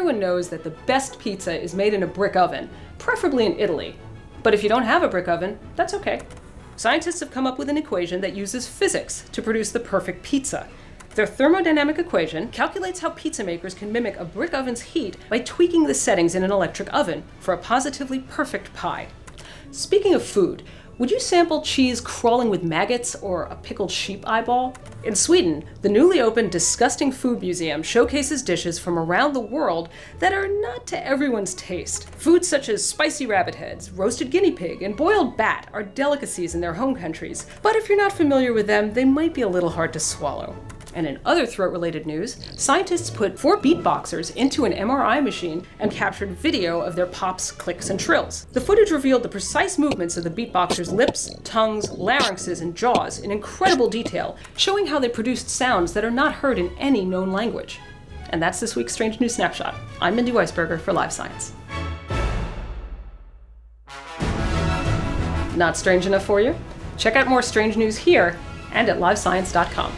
everyone knows that the best pizza is made in a brick oven, preferably in Italy. But if you don't have a brick oven, that's okay. Scientists have come up with an equation that uses physics to produce the perfect pizza. Their thermodynamic equation calculates how pizza makers can mimic a brick oven's heat by tweaking the settings in an electric oven for a positively perfect pie. Speaking of food, would you sample cheese crawling with maggots or a pickled sheep eyeball? In Sweden, the newly opened Disgusting Food Museum showcases dishes from around the world that are not to everyone's taste. Foods such as spicy rabbit heads, roasted guinea pig, and boiled bat are delicacies in their home countries, but if you're not familiar with them, they might be a little hard to swallow. And in other throat-related news, scientists put 4 beatboxers into an MRI machine and captured video of their pops, clicks, and trills. The footage revealed the precise movements of the beatboxers' lips, tongues, larynxes, and jaws in incredible detail, showing how they produced sounds that are not heard in any known language. And that's this week's Strange News Snapshot. I'm Mindy Weisberger for Live Science. Not strange enough for you? Check out more strange news here and at livescience.com.